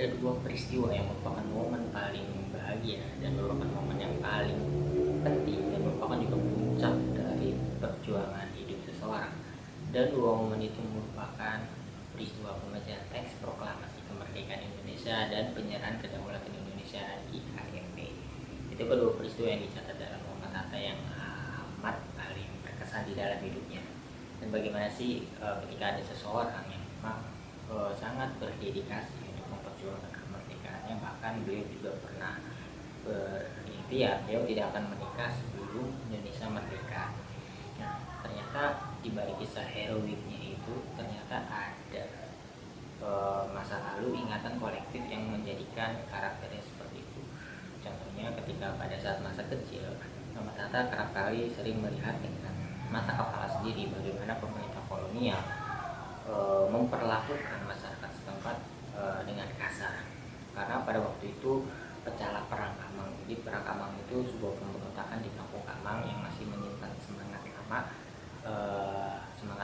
ada dua peristiwa yang merupakan momen paling bahagia dan merupakan momen yang paling penting dan merupakan juga puncak dari perjuangan hidup seseorang. Dan dua momen itu merupakan peristiwa pembacaan teks proklamasi kemerdekaan Indonesia dan penyerahan kedaulatan Indonesia di KMP. Itu kedua peristiwa yang dicatat dalam Muhammad Hatta yang amat paling berkesan di dalam hidupnya. Dan bagaimana sih ketika ada seseorang yang memang sangat berdedikasi untuk memperjuangkan kemerdekaannya, bahkan beliau juga pernah berikhtiar beliau tidak akan menikah sebelum Indonesia merdeka. Nah, ternyata di balik kisah heroiknya itu ternyata ada masa lalu ingatan kolektif yang menjadikan karakternya seperti itu. Contohnya ketika pada saat masa kecil, Muhammad Hatta kerap kali sering melihat dengan mata kepala sendiri bagaimana pemerintah kolonial memperlakukan masyarakat setempat dengan kasar. Karena pada waktu itu pecahlah Perang Kamang. Jadi Perang Kamang itu sebuah pemberontakan di Kampung Kamang yang masih menyimpan semangat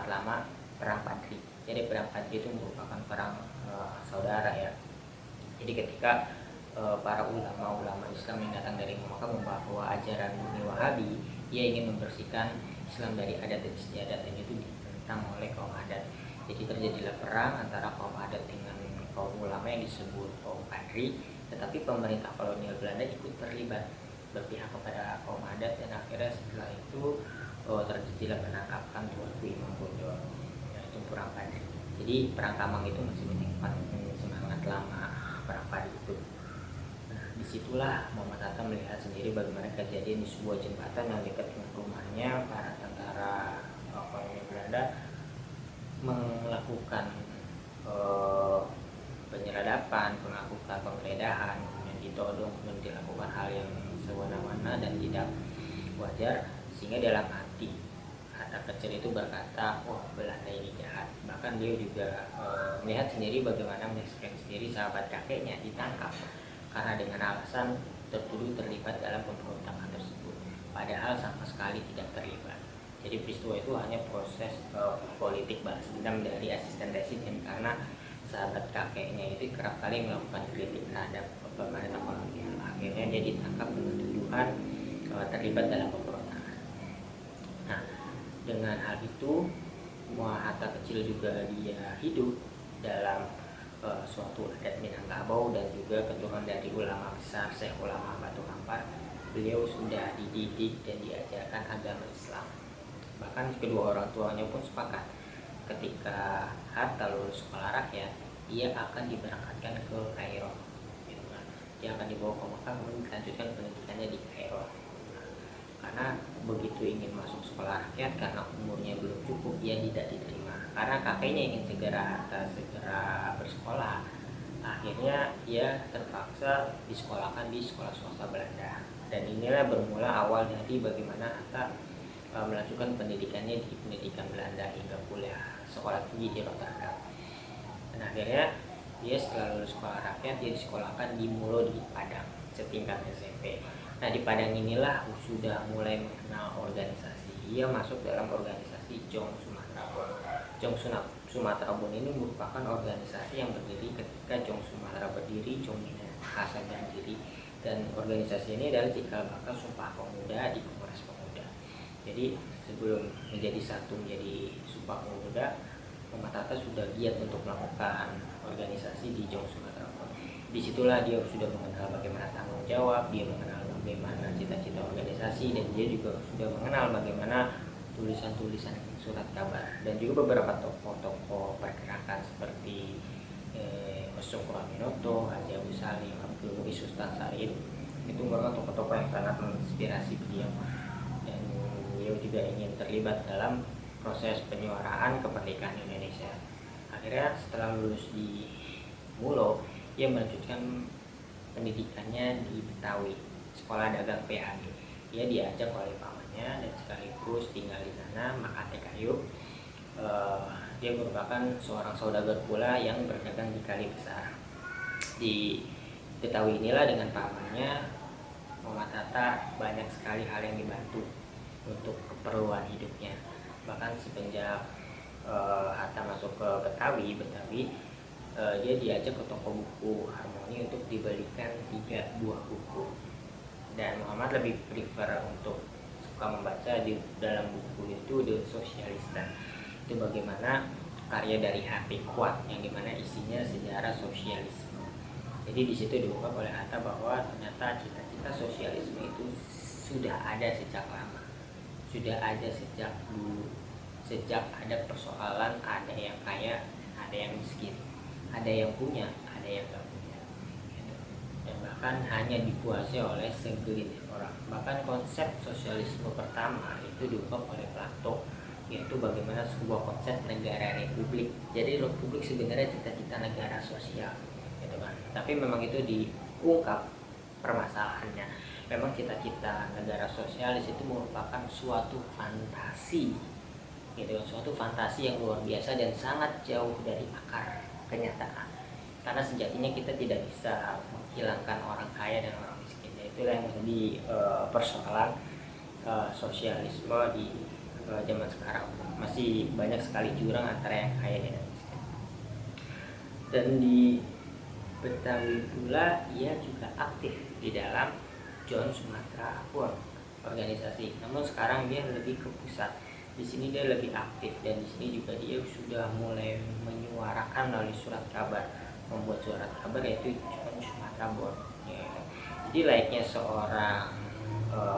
lama Perang Padri. Jadi Perang Padri itu merupakan perang saudara ya. Jadi ketika para ulama-ulama Islam yang datang dari Mekah membawa ajaran Wahabi, ia ingin membersihkan Islam dari adat dan istiadat, dan itu ditentang oleh kaum adat. Jadi terjadilah perang antara kaum adat dengan kaum ulama yang disebut kaum Padri, tetapi pemerintah kolonial Belanda ikut terlibat berpihak kepada kaum adat, dan akhirnya setelah itu terjadilah penangkapan Tuanku Imam Bonjol, yaitu perang Padri. Jadi perang Kamang itu masih menyimpan semangat lama perang Padri itu. Nah, disitulah Muhammad Hatta melihat sendiri bagaimana kejadian di sebuah jembatan yang dekat dengan rumahnya para tentara kolonial Belanda melakukan penyeradapan, melakukan penggeledahan, kemudian ditodong, kemudian dilakukan hal yang sewenang-wenang dan tidak wajar, sehingga dalam hati Hatta kecil itu berkata, wah Belanda ini jahat. Bahkan beliau juga melihat sendiri bagaimana menyaksikan sendiri sahabat kakeknya ditangkap karena dengan alasan tertuduh terlibat dalam pemberontakan tersebut, padahal sama sekali tidak terlibat. Jadi peristiwa itu hanya proses politik balas dendam dari asisten residen, karena sahabat kakeknya itu kerap kali melakukan kritik terhadap pemerintah kolonial. Akhirnya dia ditangkap dengan tuduhan terlibat dalam pemberontakan. Nah, dengan hal itu Muhammad Hatta kecil juga dia hidup dalam suatu adat Minangkabau dan juga keturunan dari ulama besar Syekh Ulama Batu Kampar. Beliau sudah dididik dan diajarkan agama Islam. Bahkan kedua orang tuanya pun sepakat ketika Hatta lulus sekolah rakyat, ia akan diberangkatkan ke Kairo. Dia akan dibawa ke Mekah untuk melanjutkan pendidikannya di Kairo. Karena begitu ingin masuk sekolah rakyat, karena umurnya belum cukup, ia tidak diterima. Karena kakeknya ingin segera bersekolah, akhirnya ia terpaksa disekolahkan di sekolah swasta Belanda. Dan inilah bermula awal dari bagaimana Hatta melanjutkan pendidikannya di pendidikan Belanda hingga kuliah sekolah tinggi di Rotterdam. Dan akhirnya dia setelah lulus sekolah rakyat, dia disekolahkan di Mulo di Padang setingkat SMP. Nah, di Padang inilah sudah mulai mengenal organisasi. Ia masuk dalam organisasi Jong Sumatera Bon. Jong Sumatera Bon ini merupakan organisasi yang berdiri ketika Jong Sumatera berdiri, Jong Minahasa berdiri, dan organisasi ini adalah cikal bakal Sumpah Pemuda di Kongres Pemuda. Jadi sebelum menjadi satu menjadi Sumpah Pemuda, Muhammad Hatta sudah giat untuk melakukan organisasi di Jong Sumatera Bon. Disitulah dia sudah mengenal bagaimana tanggung jawab, dia mengenal bagaimana cita-cita organisasi, dan dia juga sudah mengenal bagaimana tulisan-tulisan surat kabar, dan juga beberapa tokoh-tokoh pergerakan seperti Syukur Aminoto, Haji Abu Salim, Abdul Muiz Sultan Said. Itu merupakan tokoh-tokoh yang sangat menginspirasi beliau, dan beliau juga ingin terlibat dalam proses penyuaraan kemerdekaan Indonesia. Akhirnya setelah lulus di Mulo, ia melanjutkan pendidikannya di Betawi, sekolah dagang PAG. Ia diajak oleh pamannya dan sekaligus tinggal di sana, Makate Kayu. Dia merupakan seorang saudagar pula yang berdagang di Kali Besar. Di Betawi inilah dengan pamannya, Muhammad Hatta banyak sekali hal yang dibantu untuk keperluan hidupnya. Bahkan semenjak Hatta masuk ke Betawi dia diajak ke toko buku Harmoni untuk dibelikan 3 buah buku, dan Muhammad lebih prefer untuk suka membaca di dalam buku itu The Socialista. Itu bagaimana karya dari H.P. Quast yang dimana isinya sejarah sosialisme. Jadi di situ diungkap oleh Hatta bahwa ternyata cita-cita sosialisme itu sudah ada sejak lama, sudah ada sejak dulu, sejak ada persoalan, ada yang kaya, ada yang miskin, ada yang punya, ada yang tak punya, dan bahkan hanya dikuasai oleh segelintir orang. Bahkan konsep sosialisme pertama itu diungkap oleh Plato, yaitu bagaimana sebuah konsep negara republik. Jadi republik sebenarnya cita-cita negara sosial, gitu kan. Tapi memang itu diungkap permasalahannya. Memang cita-cita negara sosialis itu merupakan suatu fantasi, gitu kan, suatu fantasi yang luar biasa dan sangat jauh dari akar kenyataan. Karena sejatinya kita tidak bisa menghilangkan orang kaya dan orang miskin. Itulah yang menjadi persoalan sosialisme di zaman sekarang. Masih banyak sekali jurang antara yang kaya dan yang miskin. Dan di Betawi pula ia juga aktif di dalam John Sumatra Award organisasi. Namun sekarang dia lebih ke pusat. Di sini dia lebih aktif, dan di sini juga dia sudah mulai menyuarakan melalui surat kabar, membuat surat kabar yaitu John Sumatra Award. Ya. Jadi layaknya seorang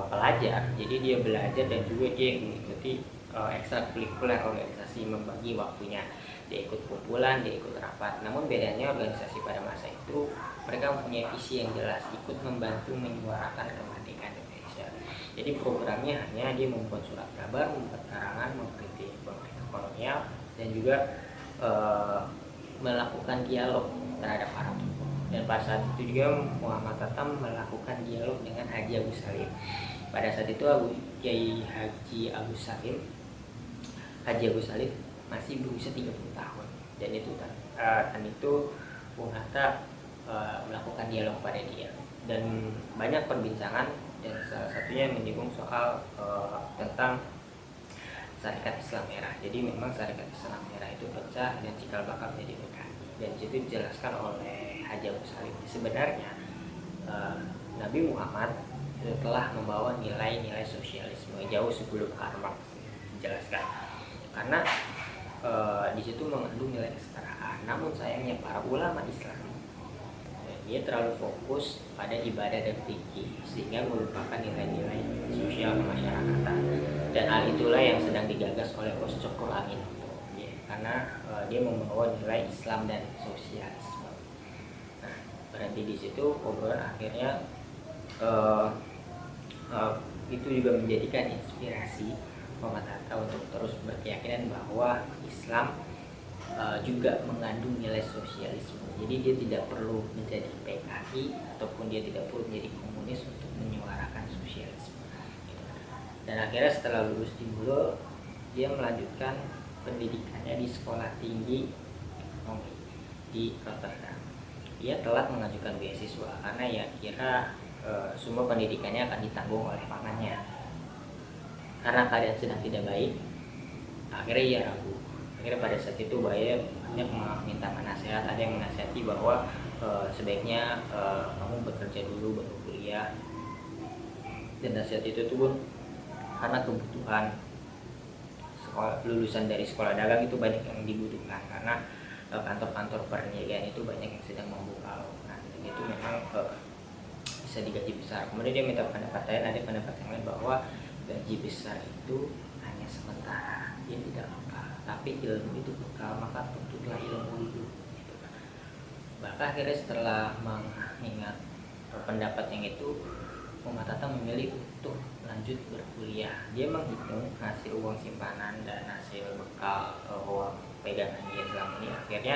pelajar, jadi dia belajar dan juga dia mengikuti ekstrakurikuler organisasi, membagi waktunya. Dia ikut kumpulan, dia ikut rapat. Namun bedanya organisasi pada masa itu mereka mempunyai visi yang jelas, ikut membantu menyuarakan kemerdekaan Indonesia. Jadi programnya hanya dia membuat surat kabar, membuat karangan, mengkritik pemerintah kolonial, dan juga melakukan dialog terhadap para tokoh. Dan pada saat itu juga Muhammad Hatta melakukan dialog dengan Haji Agus Salim. Pada saat itu Haji Agus Salim masih berusia 30 tahun, dan itu Bung Hatta melakukan dialog pada dia, dan banyak perbincangan, dan salah satunya menyinggung soal tentang Sarekat Islam Merah. Jadi memang Sarekat Islam Merah itu pecah dan cikal bakal menjadi PKI, dan itu dijelaskan oleh Haji Agus Salim. Sebenarnya Nabi Muhammad telah membawa nilai-nilai sosialisme jauh sebelum Karl Marx dijelaskan, karena di situ mengandung nilai kesetaraan. Namun sayangnya para ulama Islam dia terlalu fokus pada ibadah dan fikih sehingga melupakan nilai-nilai sosial kemasyarakatan, dan hal itulah yang sedang digagas oleh Bos Cokro Amin, ya, karena dia membawa nilai Islam dan sosialisme. Nah, berhenti di situ obrolan akhirnya itu juga menjadikan inspirasi Muhammad Hatta untuk terus berkeyakinan bahwa Islam juga mengandung nilai sosialisme. Jadi dia tidak perlu menjadi PKI ataupun dia tidak perlu menjadi komunis untuk menyuarakan sosialisme. Dan akhirnya setelah lulus di Bulo, dia melanjutkan pendidikannya di Sekolah Tinggi Ekonomi di Rotterdam. Dia telat mengajukan beasiswa karena ya kira semua pendidikannya akan ditanggung oleh pamannya. Karena keadaan sedang tidak baik, akhirnya ia ragu. Akhirnya pada saat itu banyak meminta nasihat. Ada yang menasihati bahwa sebaiknya kamu bekerja dulu baru kuliah. Dan nasihat itu tuh pun karena kebutuhan lulusan dari sekolah dagang itu banyak yang dibutuhkan, karena kantor-kantor perniagaan itu banyak yang sedang membuka lowongan, dan itu memang bisa digaji besar. Kemudian dia minta pendapat lain, ada pendapat yang lain bahwa gaji besar itu hanya sementara, dia tidak kekal, tapi ilmu itu kekal, maka tuntutlah ilmu hidup, gitu kan. Bahkan akhirnya setelah mengingat pendapat yang itu, Muhammad Hatta memilih untuk lanjut berkuliah. Dia menghitung hasil uang simpanan dan hasil bekal uang pegangan dia selama ini. Akhirnya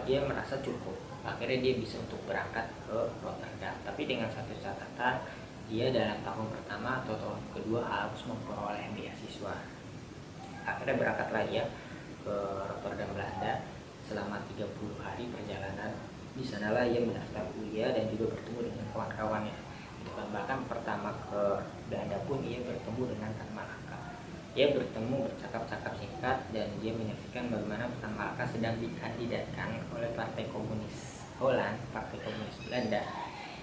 dia merasa cukup. Akhirnya dia bisa untuk berangkat ke Rotterdam. Tapi dengan satu catatan, dia dalam tahun pertama atau tahun kedua harus memperoleh beasiswa. Akhirnya berangkatlah dia ke Rotterdam, Belanda selama 30 hari perjalanan. Di sanalah ia mendaftar kuliah dan juga bertemu dengan kawan-kawannya. Bahkan pertama ke Belanda pun ia bertemu dengan Tan Malaka. Ia bertemu bercakap-cakap singkat Serikat dan dia menyaksikan bagaimana Tan Malaka sedang dikandidatkan oleh Partai Komunis Holland, Partai Komunis Belanda,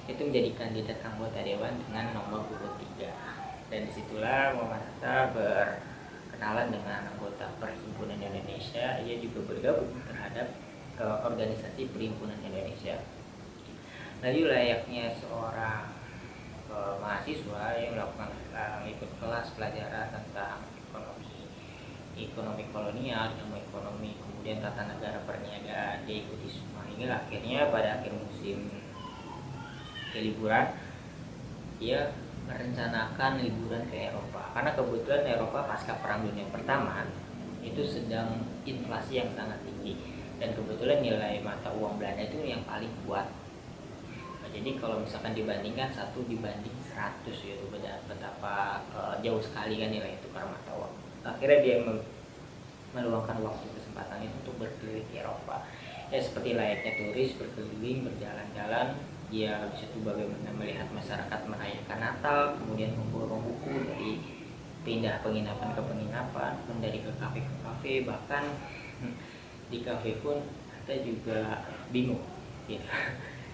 itu menjadi kandidat anggota dewan dengan nomor urut 3. Dan disitulah Muhammad Hatta berkenalan dengan anggota Perhimpunan Indonesia. Ia juga bergabung terhadap organisasi Perhimpunan Indonesia. Lalu layaknya seorang mahasiswa yang melakukan ikut kelas pelajaran tentang ekonomi kolonial, ilmu ekonomi, kemudian tata negara perniagaan, dia ikuti semua hingga akhirnya pada akhir musim liburan dia merencanakan liburan ke Eropa, karena kebetulan Eropa pasca Perang Dunia Pertama itu sedang inflasi yang sangat tinggi dan kebetulan nilai mata uang Belanda itu yang paling kuat. Jadi kalau misalkan dibandingkan 1 dibanding 100 gitu, betapa jauh sekali kan nilai tukar mata uang. Akhirnya dia meluangkan waktu kesempatan itu untuk berkeliling di Eropa. Ya seperti layaknya turis berkeliling, berjalan-jalan. Dia habis itu bagaimana melihat masyarakat merayakan Natal, kemudian memborong buku dari pindah penginapan ke penginapan, dari ke kafe, bahkan di kafe pun kita juga bingung gitu.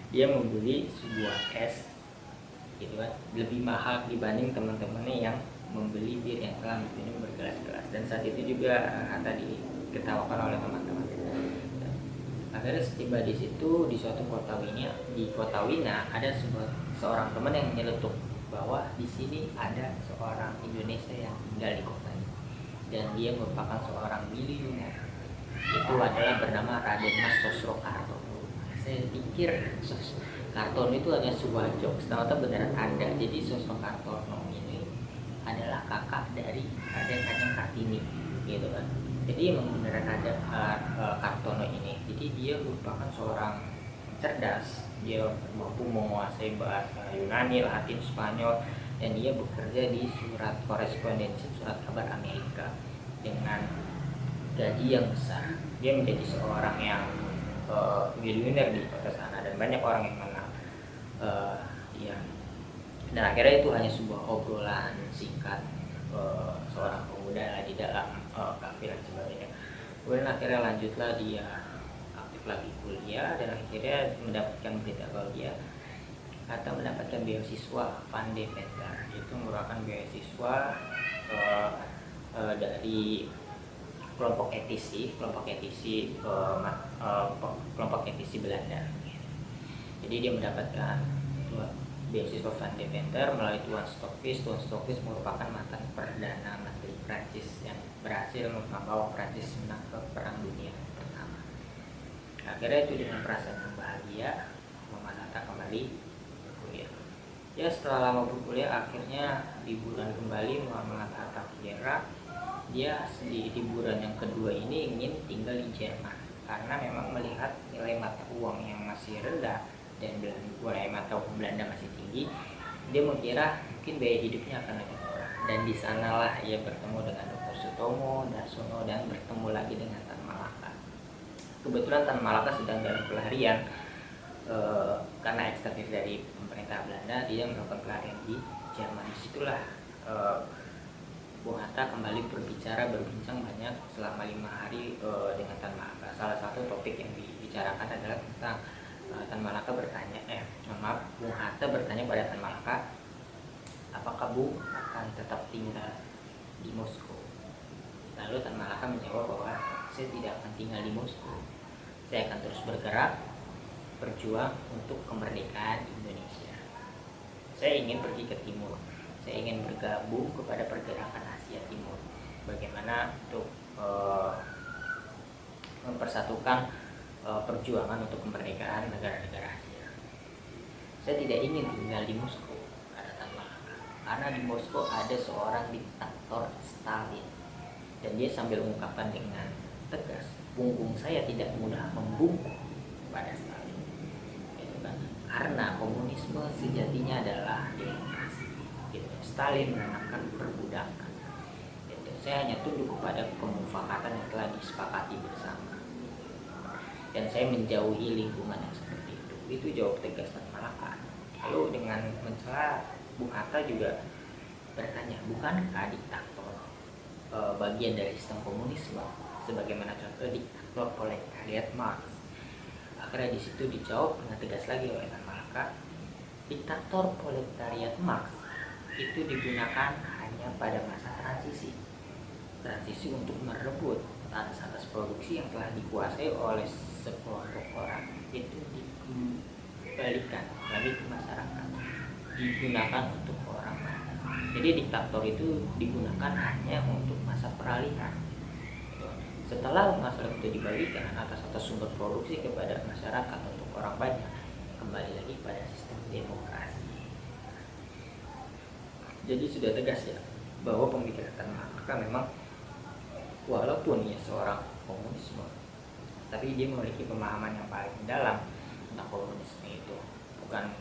Dia membeli sebuah es gitu kan, lebih mahal dibanding teman-temannya yang membeli bir yang telah diminum bergelas-gelas. Dan saat itu juga tadi diketawakan oleh teman-teman. Akhirnya setiba di situ di suatu kota Wina ada seorang teman yang menyeletuk bahwa di sini ada seorang Indonesia yang tinggal di kota ini dan dia merupakan seorang miliuner. Itu adalah bernama Raden Mas Sosrokarto. Saya pikir Kartono itu hanya sebuah jokes, ternyata beneran ada. Jadi Sosrokarto ini adalah kakak dari Raden Kanjeng Kartini gitu kan. Jadi emang beneran ada Kartono ini. Jadi dia merupakan seorang cerdas, dia mampu menguasai bahasa Yunani, Latin, Spanyol, dan dia bekerja di surat korespondensi, surat kabar Amerika dengan gaji yang besar. Dia menjadi seorang yang miliuner di kota sana dan banyak orang yang mengenal dia. Dan akhirnya itu hanya sebuah obrolan singkat seorang pemuda di dalam kafe dan sebagainya. Kemudian akhirnya lanjutlah dia aktif lagi kuliah dan akhirnya mendapatkan berita kalau dia atau mendapatkan beasiswa Van Deventer. Itu merupakan beasiswa dari kelompok etisi Belanda. Jadi dia mendapatkan beasiswa Van Deventer melalui Tuan Stokvis. Tuan Stokvis merupakan mantan perdana menteri Prancis yang berhasil membawa Prancis menang ke Perang Dunia Pertama. Akhirnya itu dengan perasaan yang bahagia Muhammad Hatta kembali berkuliah. Ya setelah lama berkuliah akhirnya liburan kembali Muhammad Hatta Kira. Dia di liburan yang kedua ini ingin tinggal di Jerman karena memang melihat nilai mata uang yang masih rendah dan nilai mata uang Belanda masih tinggi. Dia mengira mungkin biaya hidupnya akan lebih murah dan di sanalah ia bertemu dengan Dr. Sutomo, Darsono dan bertemu lagi dengan Tan Malaka. Kebetulan Tan Malaka sedang dalam pelarian karena ekstradisi dari pemerintah Belanda. Dia melakukan pelarian di Jerman. Disitulah Bung Hatta kembali berbincang banyak selama 5 hari dengan Tan Malaka. Salah satu topik yang dibicarakan adalah tentang Tan Malaka Bung Hatta bertanya pada Tan Malaka, apakah Bung akan tetap tinggal di Moskow? Lalu Tan Malaka menjawab bahwa saya tidak akan tinggal di Moskow. Saya akan terus bergerak, berjuang untuk kemerdekaan Indonesia. Saya ingin pergi ke timur. Saya ingin bergabung kepada pergerakan Asia Timur. Bagaimana untuk mempersatukan perjuangan untuk kemerdekaan negara-negara Asia. Saya tidak ingin tinggal di Moskow, kata Tan Malaka, karena di Moskow ada seorang diktator Stalin. Dan dia sambil mengungkapkan dengan tegas, punggung saya tidak mudah membungkuk pada Stalin. Gitu kan? Karena komunisme sejatinya adalah demokrasi. Gitu. Stalin menanamkan perbudakan. Gitu. Saya hanya tunduk kepada kemufakatan yang telah disepakati bersama. Dan saya menjauhi lingkungan yang seperti itu. Itu jawab tegas Tan Malaka. Lalu dengan mencela, Bung Hatta juga bertanya, bukankah diktator bagian dari sistem komunisme, sebagaimana contoh diktator proletariat Marx. Akhirnya di situ dijawab dengan tegas lagi oleh Tan Malaka, diktator proletariat Marx itu digunakan hanya pada masa transisi untuk merebut atas produksi yang telah dikuasai oleh sekelompok orang, itu dikembalikan lagi ke masyarakat, digunakan untuk orang banyak. Jadi diktator itu digunakan hanya untuk masa peralihan. Setelah masalah itu dibagikan atas sumber produksi kepada masyarakat untuk orang banyak, kembali lagi pada sistem demokrasi. Jadi sudah tegas ya bahwa pemikiran Tan Malaka memang walaupun ia seorang komunisme, tapi dia memiliki pemahaman yang paling dalam tentang komunisme itu, bukan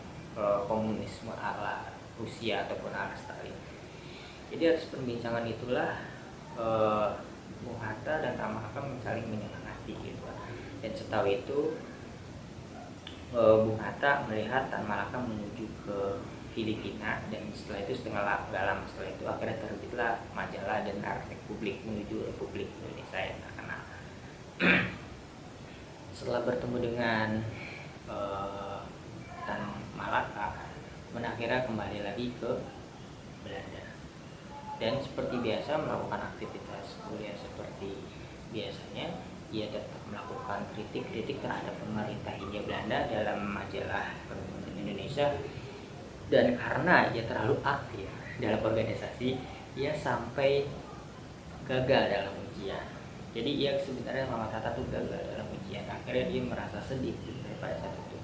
komunisme ala Rusia ataupun ala Stalin. Jadi atas perbincangan itulah Bung Hatta dan Tan Malaka saling menyemangati gitu. Dan setahu itu Bung Hatta melihat Tan Malaka menuju ke Filipina, dan setelah itu gak lama setelah itu akhirnya terbitlah majalah Dentar Republik menuju Republik Indonesia yang terkenal. Setelah bertemu dengan Tan Malaka, akhirnya kembali lagi ke Belanda, dan seperti biasa melakukan aktivitas kuliah seperti biasanya. Ia tetap melakukan kritik terhadap pemerintah Hindia Belanda dalam majalah Perhimpunan Indonesia. Dan karena ia terlalu aktif dalam organisasi, ia sampai gagal dalam ujian. Jadi ia sebenarnya Muhammad Hatta tuh gagal dalam ujian. Akhirnya dia merasa sedih pada saat itu.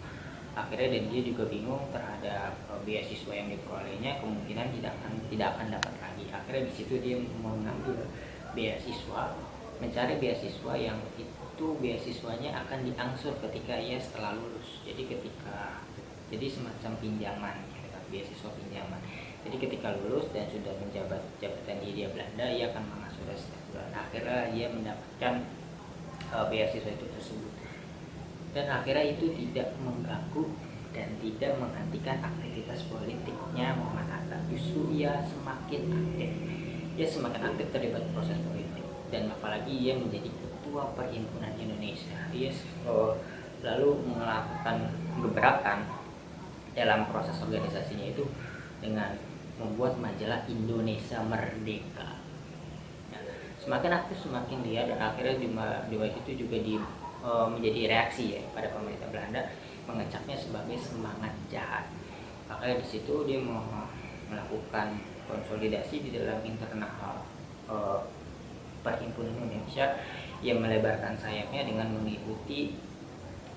Akhirnya dan dia juga bingung terhadap beasiswa yang diperolehnya, kemungkinan tidak akan dapat lagi. Akhirnya di situ dia mengambil beasiswa, mencari beasiswa yang itu beasiswanya akan diangsur ketika ia setelah lulus. Jadi semacam pinjaman, beasiswa pinjaman. Jadi ketika lulus dan sudah menjabat jabatan di Hindia Belanda, ia akan mengasuh setiap bulan. Akhirnya ia mendapatkan beasiswa itu tersebut. Dan akhirnya itu tidak mengganggu dan tidak menghentikan aktivitas politiknya Muhammad Hatta. Justru ia semakin aktif terlibat proses politik, dan apalagi ia menjadi ketua Perhimpunan Indonesia. Ia lalu melakukan gebrakan dalam proses organisasinya itu dengan membuat majalah Indonesia Merdeka. Semakin aktif semakin liar, dan akhirnya di itu juga menjadi reaksi ya pada pemerintah Belanda, mengecapnya sebagai semangat jahat. Makanya di situ dia melakukan konsolidasi di dalam internal Perhimpunan Indonesia yang melebarkan sayapnya dengan mengikuti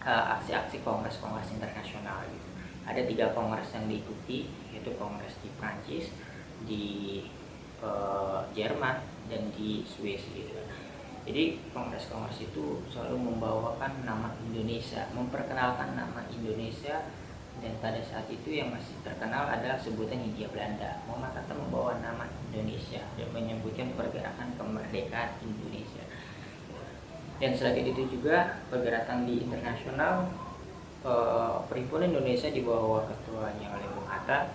aksi-aksi kongres-kongres internasional gitu. Ada 3 kongres yang diikuti, yaitu kongres di Prancis, di Jerman, dan di Swiss gitu. Jadi kongres-kongres itu selalu membawakan nama Indonesia, memperkenalkan nama Indonesia, dan pada saat itu yang masih terkenal adalah sebutan Hindia Belanda. Muhammad Hatta membawa nama Indonesia dan menyebutkan pergerakan kemerdekaan Indonesia. Dan selain itu juga pergerakan di internasional, Perhimpunan Indonesia di bawah ketuanya oleh Bung Hatta,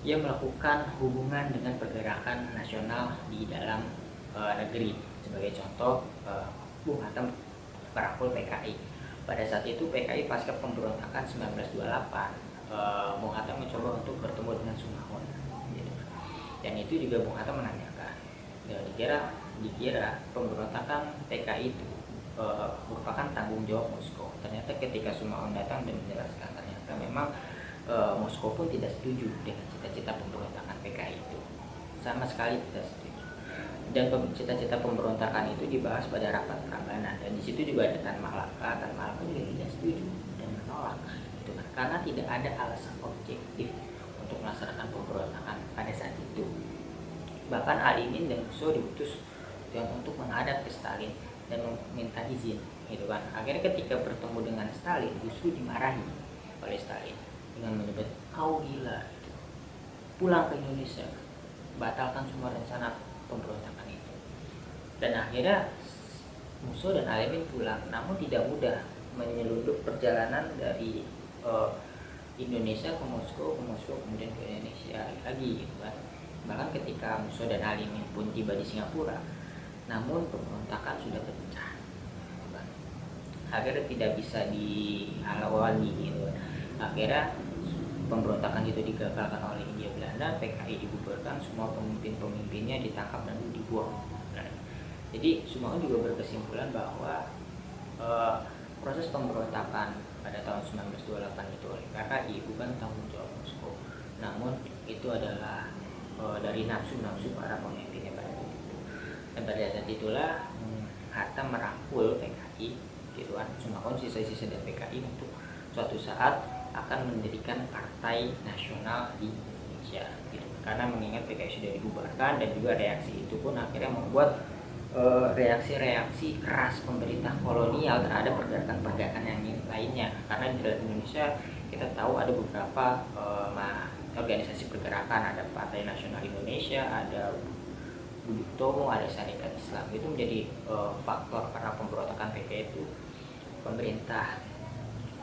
ia melakukan hubungan dengan pergerakan nasional di dalam negeri. Sebagai contoh, Bung Hatta merangkul PKI. Pada saat itu PKI pasca pemberontakan 1928, Bung Hatta mencoba untuk bertemu dengan Sumarno. Dan itu juga Bung Hatta menanyakan, dikira pemberontakan PKI itu merupakan tanggung jawab Moskow. Ternyata ketika Sumarno datang dan menjelaskan, ternyata memang Moskow pun tidak setuju dengan cita-cita pemberontakan PKI itu, sama sekali tidak setuju. Dan cita-cita pemberontakan itu dibahas pada rapat Prambanan, dan di situ juga ada Tan Malaka juga tidak setuju dan menolak, gitu kan, karena tidak ada alasan objektif untuk melaksanakan pemberontakan pada saat itu. Bahkan Alimin dan Musso diutus untuk menghadap ke Stalin dan meminta izin, gitu kan. Akhirnya ketika bertemu dengan Stalin justru dimarahi oleh Stalin dengan menyebut kau gila, gitu. Pulang ke Indonesia, batalkan semua rencana pemberontakan itu. Dan akhirnya Musso dan Alimin pulang, namun tidak mudah menyeludup perjalanan dari Indonesia ke Moskow kemudian ke Indonesia lagi, gitu kan. Bahkan ketika Musa dan Halim pun tiba di Singapura, namun pemberontakan sudah pecah. Akhirnya tidak bisa dihalau lagi gitu. Akhirnya pemberontakan itu digagalkan oleh Hindia Belanda, PKI dibubarkan, semua pemimpin-pemimpinnya ditangkap dan dibuang. Jadi semua juga berkesimpulan bahwa proses pemberontakan pada tahun 1928 itu oleh PKI bukan tanggung jawab Moskow, namun itu adalah dari nafsu-nafsu para pemimpinnya pada waktu itu. Dan pada saat itulah Hatta merangkul PKI gitu kan, semua sisa-sisa dari PKI untuk suatu saat akan mendirikan partai nasional di Indonesia gitu. Karena mengingat PKI sudah dibubarkan dan juga reaksi itu pun akhirnya membuat reaksi-reaksi keras pemerintah kolonial terhadap pergerakan-pergerakan yang lainnya. Karena di dalam Indonesia kita tahu ada beberapa organisasi pergerakan, ada Partai Nasional Indonesia, ada Budi Utomo, ada Syarikat Islam. Itu menjadi faktor karena pemberontakan PKI itu pemerintah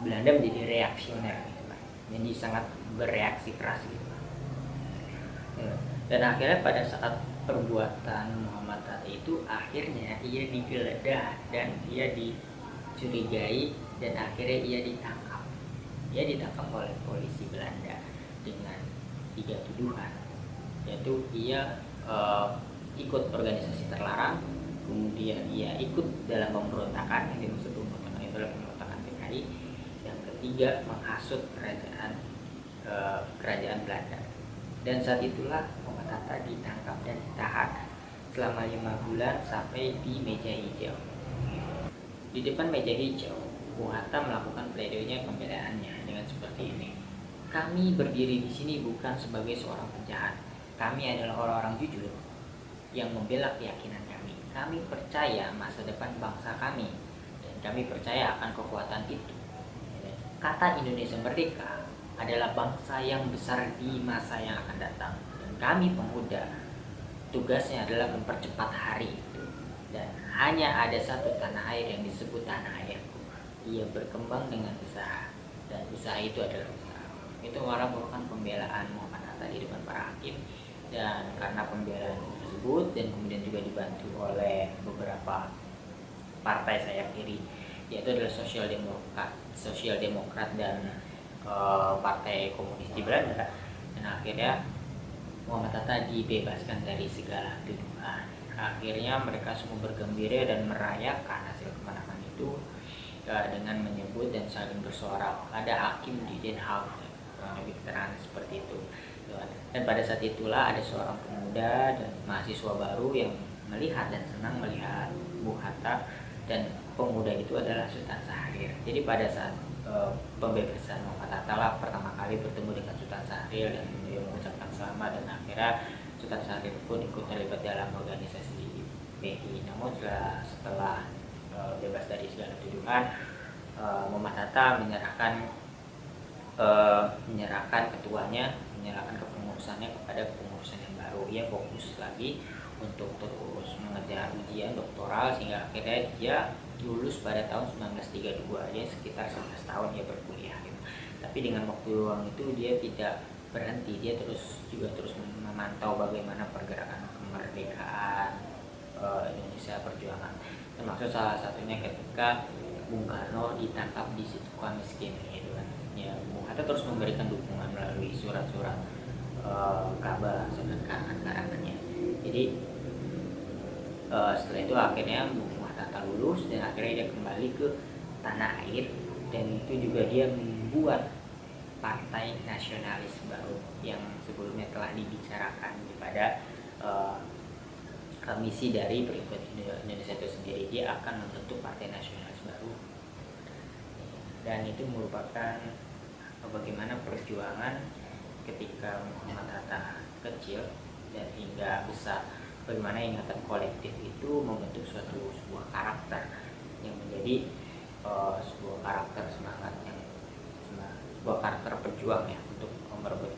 Belanda menjadi reaksioner gitu, jadi sangat bereaksi keras gitu. Dan akhirnya pada saat perbuatan Muhammad Hatta itu akhirnya ia digeledah dan ia dicurigai dan akhirnya ia ditangkap. Ia ditangkap oleh polisi Belanda dengan 3 tuduhan, yaitu ia ikut organisasi terlarang, kemudian ia ikut dalam pemberontakan, yang dimaksud pemberontakan itu adalah pemberontakan PKI, yang ketiga menghasut kerajaan Belanda. Dan saat itulah Muhammad Hatta ditangkap dan ditahan selama 5 bulan sampai di meja hijau. Di depan meja hijau, Bung Hatta melakukan pledoinya pembelaannya dengan seperti ini. Kami berdiri di sini bukan sebagai seorang penjahat. Kami adalah orang-orang jujur yang membela keyakinan kami. Kami percaya masa depan bangsa kami dan kami percaya akan kekuatan itu. Kata Indonesia Merdeka adalah bangsa yang besar di masa yang akan datang. Dan kami pemuda, tugasnya adalah mempercepat hari itu. Dan hanya ada satu tanah air yang disebut tanah airku. Ia berkembang dengan usaha, dan usaha itu adalah usaha. Itu merupakan pembelaan Muhammad Hatta di depan para hakim. Dan karena pembelaan tersebut dan kemudian juga dibantu oleh beberapa partai sayap kiri, yaitu adalah Sosial Demokrat dan Partai Komunis di Belanda, dan akhirnya Muhammad Hatta dibebaskan dari segala tuduhan. Akhirnya mereka semua bergembira dan merayakan hasil kemenangan itu dengan menyebut dan saling bersorak. Ada hakim di Den Haag, lebih keterangan seperti itu. Dan pada saat itulah ada seorang pemuda dan mahasiswa baru yang melihat dan senang melihat Bung Hatta, dan pemuda itu adalah Sultan Syahrir. Jadi pada saat pembebasan Muhammad Hatta lah pertama kali bertemu dengan Sultan Syahrir dan beliau mengucapkan selamat, dan akhirnya Sultan Syahrir pun ikut terlibat dalam organisasi PI. Namun setelah bebas dari segala tuduhan, Muhammad Hatta menyerahkan ketuanya, menyerahkan kepengurusannya kepada kepengurusan yang baru. Ia fokus lagi untuk terus mengejar ujian doktoral sehingga akhirnya dia lulus pada tahun 1932. Dia sekitar 11 tahun dia berkuliah gitu. Tapi dengan waktu luang itu dia tidak berhenti, dia terus memantau bagaimana pergerakan kemerdekaan Indonesia perjuangan. Termasuk salah satunya ketika Bung Karno ditangkap di Sukamiskin gitu kan. Ya, Bung Hatta terus memberikan dukungan melalui surat-surat kabar dan karangan-karangannya. Jadi setelah itu akhirnya Bung Hatta lulus dan akhirnya dia kembali ke tanah air, dan itu juga dia membuat partai nasionalis baru yang sebelumnya telah dibicarakan pada misi dari Perhimpunan Indonesia itu sendiri. Dia akan membentuk partai nasionalis baru, dan itu merupakan bagaimana perjuangan ketika Muhammad Hatta kecil dan hingga besar, bagaimana ingatan kolektif itu membentuk sebuah karakter yang menjadi sebuah karakter semangat, sebuah karakter pejuang ya untuk merebut